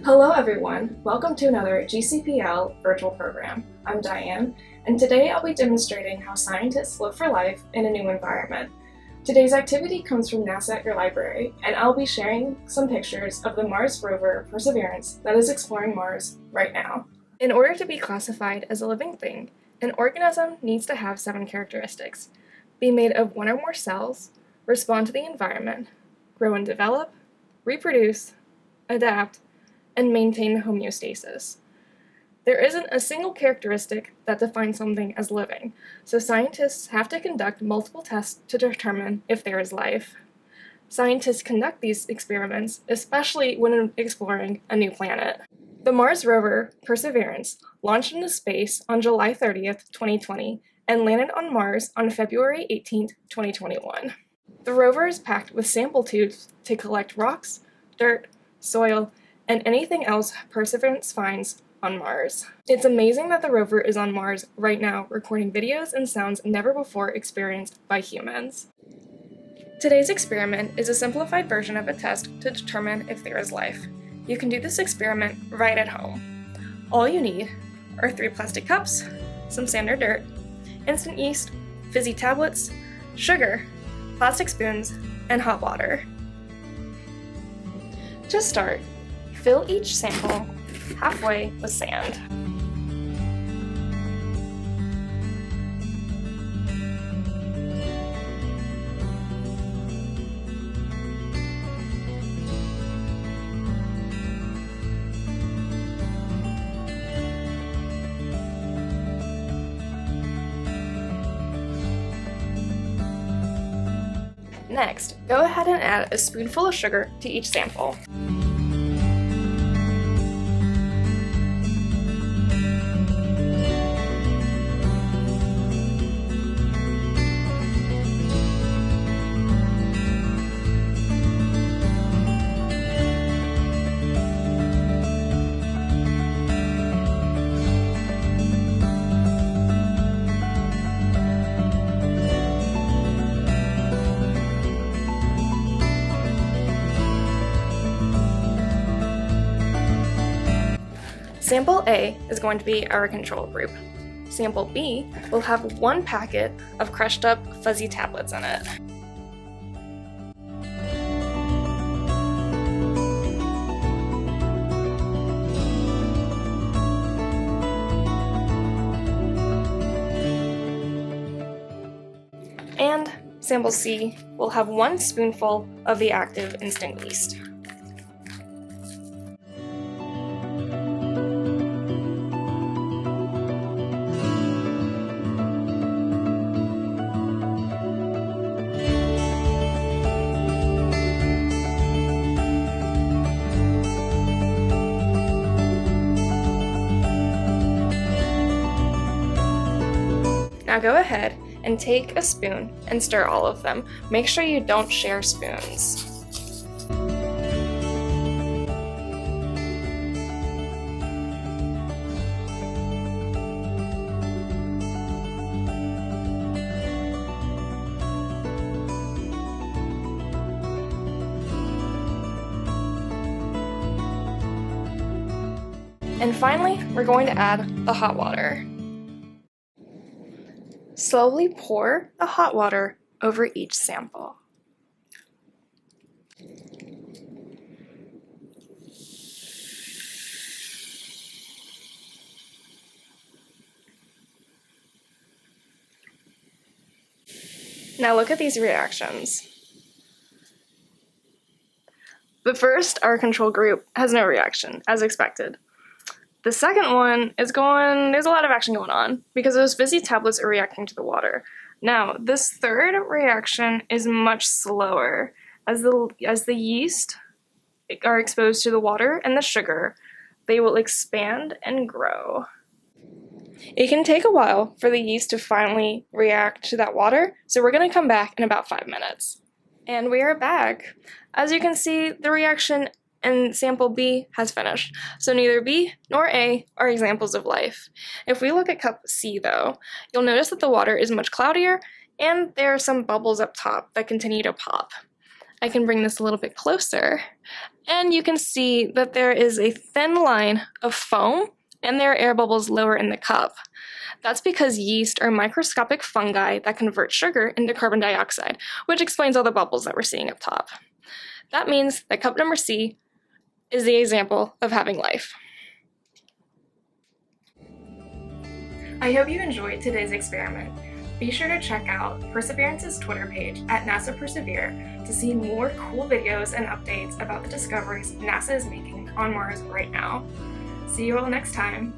Hello everyone, welcome to another GCPL virtual program. I'm Diane, and today I'll be demonstrating how scientists live for life in a new environment. Today's activity comes from NASA at your library, and I'll be sharing some pictures of the Mars rover Perseverance that is exploring Mars right now. In order to be classified as a living thing, an organism needs to have 7 characteristics: be made of 1 or more cells, respond to the environment, grow and develop, reproduce, adapt, and maintain homeostasis. There isn't a single characteristic that defines something as living, so scientists have to conduct multiple tests to determine if there is life. Scientists conduct these experiments, especially when exploring a new planet. The Mars rover, Perseverance, launched into space on July 30th, 2020, and landed on Mars on February 18th, 2021. The rover is packed with sample tubes to collect rocks, dirt, soil, and anything else Perseverance finds on Mars. It's amazing that the rover is on Mars right now, recording videos and sounds never before experienced by humans. Today's experiment is a simplified version of a test to determine if there is life. You can do this experiment right at home. All you need are 3 plastic cups, some sand or dirt, instant yeast, fizzy tablets, sugar, plastic spoons, and hot water. To start, fill each sample halfway with sand. Next, go ahead and add a spoonful of sugar to each sample. Sample A is going to be our control group. Sample B will have 1 packet of crushed up fuzzy tablets in it. And sample C will have 1 spoonful of the active instant yeast. Now go ahead and take a spoon and stir all of them. Make sure you don't share spoons. And finally, we're going to add the hot water. Slowly pour the hot water over each sample. Now look at these reactions. The first, our control group, has no reaction, as expected. The second one is there's a lot of action going on because those fizzy tablets are reacting to the water. Now, this third reaction is much slower. As the yeast are exposed to the water and the sugar, they will expand and grow. It can take a while for the yeast to finally react to that water, so we're going to come back in about 5 minutes. And we are back. As you can see, the reaction and sample B has finished. So neither B nor A are examples of life. If we look at cup C though, you'll notice that the water is much cloudier and there are some bubbles up top that continue to pop. I can bring this a little bit closer. And you can see that there is a thin line of foam and there are air bubbles lower in the cup. That's because yeast are microscopic fungi that convert sugar into carbon dioxide, which explains all the bubbles that we're seeing up top. That means that cup number C is the example of having life. I hope you enjoyed today's experiment. Be sure to check out Perseverance's Twitter page at NASA Persevere to see more cool videos and updates about the discoveries NASA is making on Mars right now. See you all next time.